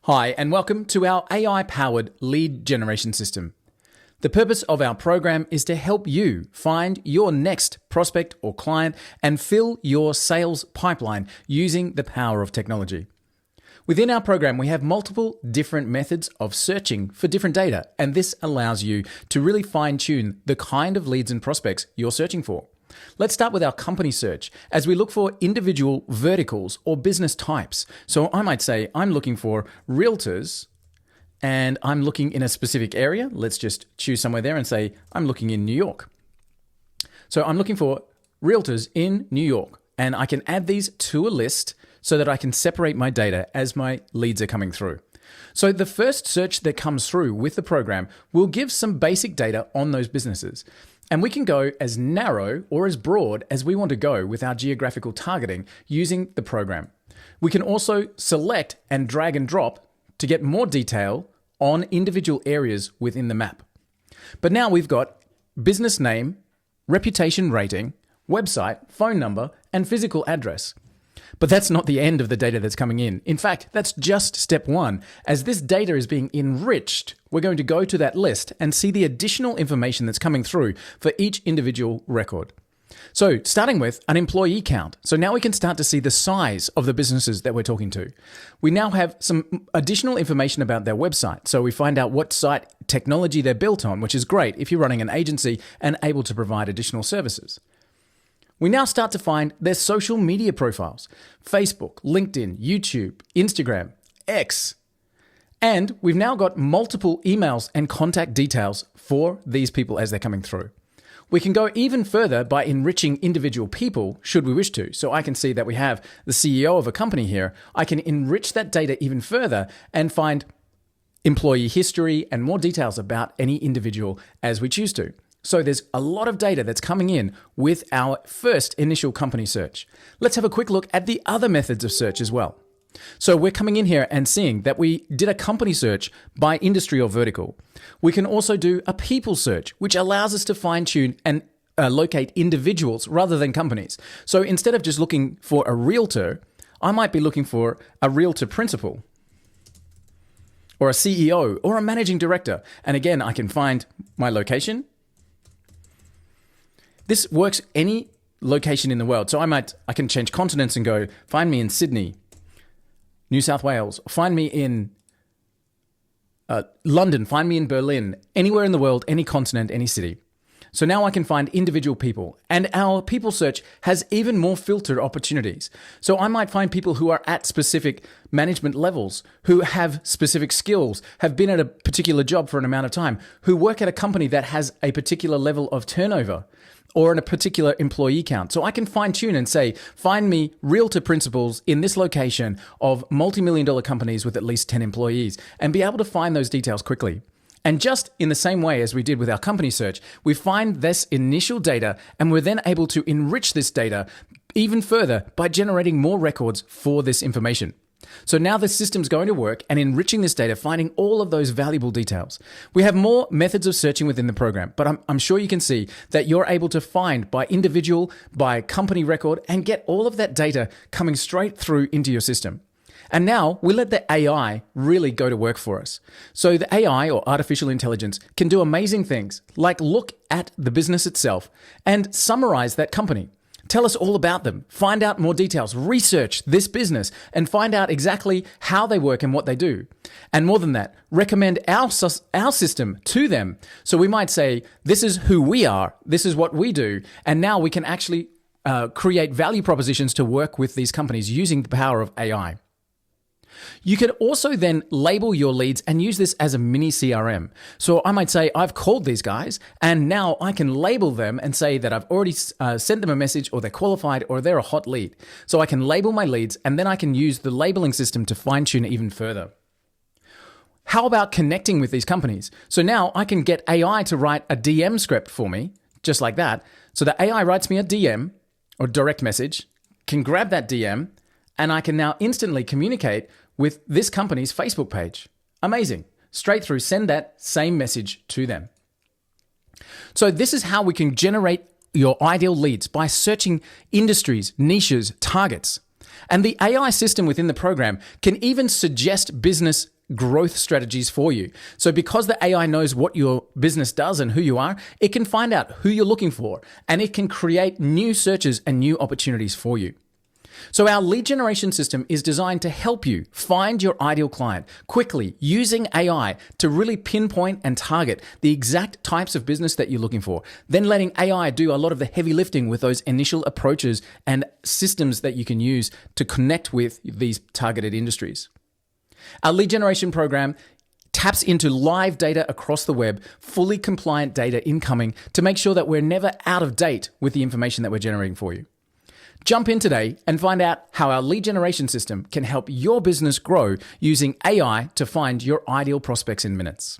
Hi, and welcome to our AI-powered lead generation system. The purpose of our program is to help you find your next prospect or client and fill your sales pipeline using the power of technology. Within our program, we have multiple different methods of searching for different data, and this allows you to really fine-tune the kind of leads and prospects you're searching for. Let's start with our company search as we look for individual verticals or business types. So I might say I'm looking for realtors and I'm looking in a specific area. Let's just choose somewhere there and say I'm looking in New York. So I'm looking for realtors in New York, and I can add these to a list so that I can separate my data as my leads are coming through. So the first search that comes through with the program will give some basic data on those businesses. And we can go as narrow or as broad as we want to go with our geographical targeting using the program. We can also select and drag and drop to get more detail on individual areas within the map. But now we've got business name, reputation rating, website, phone number, and physical address. But that's not the end of the data that's coming in. In fact, that's just step one. As this data is being enriched, we're going to go to that list and see the additional information that's coming through for each individual record. So starting with an employee count. So now we can start to see the size of the businesses that we're talking to. We now have some additional information about their website. So we find out what site technology they're built on, which is great if you're running an agency and able to provide additional services. We now start to find their social media profiles: Facebook, LinkedIn, YouTube, Instagram, X. And we've now got multiple emails and contact details for these people as they're coming through. We can go even further by enriching individual people should we wish to. So I can see that we have the CEO of a company here. I can enrich that data even further and find employee history and more details about any individual as we choose to. So there's a lot of data that's coming in with our first initial company search. Let's have a quick look at the other methods of search as well. So we're coming in here and seeing that we did a company search by industry or vertical. We can also do a people search, which allows us to fine-tune and locate individuals rather than companies. So instead of just looking for a realtor, I might be looking for a realtor principal, or a CEO, or a managing director. And again, I can find my location. This works any location in the world. So I can change continents and go, find me in Sydney, New South Wales, find me in London, find me in Berlin, anywhere in the world, any continent, any city. So now I can find individual people, and our people search has even more filtered opportunities. So I might find people who are at specific management levels, who have specific skills, have been at a particular job for an amount of time, who work at a company that has a particular level of turnover or in a particular employee count. So I can fine tune and say, find me realtor principals in this location of multi-million-dollar companies with at least 10 employees, and be able to find those details quickly. And just in the same way as we did with our company search, we find this initial data, and we're then able to enrich this data even further by generating more records for this information. So now the system's going to work and enriching this data, finding all of those valuable details. We have more methods of searching within the program, but I'm sure you can see that you're able to find by individual, by company record, and get all of that data coming straight through into your system. And now we let the AI really go to work for us. So the AI, or artificial intelligence, can do amazing things like look at the business itself and summarize that company. Tell us all about them, find out more details, research this business, and find out exactly how they work and what they do. And more than that, recommend our system to them. So we might say, this is who we are, this is what we do, and now we can actually create value propositions to work with these companies using the power of AI. You can also then label your leads and use this as a mini CRM. So I might say, I've called these guys, and now I can label them and say that I've already sent them a message, or they're qualified, or they're a hot lead. So I can label my leads, and then I can use the labeling system to fine tune it even further. How about connecting with these companies? So now I can get AI to write a DM script for me, just like that. So the AI writes me a DM, or direct message, can grab that DM, and I can now instantly communicate with this company's Facebook page. Amazing. Straight through, send that same message to them. So this is how we can generate your ideal leads, by searching industries, niches, targets. And the AI system within the program can even suggest business growth strategies for you. So because the AI knows what your business does and who you are, it can find out who you're looking for, and it can create new searches and new opportunities for you. So our lead generation system is designed to help you find your ideal client quickly using AI to really pinpoint and target the exact types of business that you're looking for. Then letting AI do a lot of the heavy lifting with those initial approaches and systems that you can use to connect with these targeted industries. Our lead generation program taps into live data across the web, fully compliant data incoming to make sure that we're never out of date with the information that we're generating for you. Jump in today and find out how our lead generation system can help your business grow using AI to find your ideal prospects in minutes.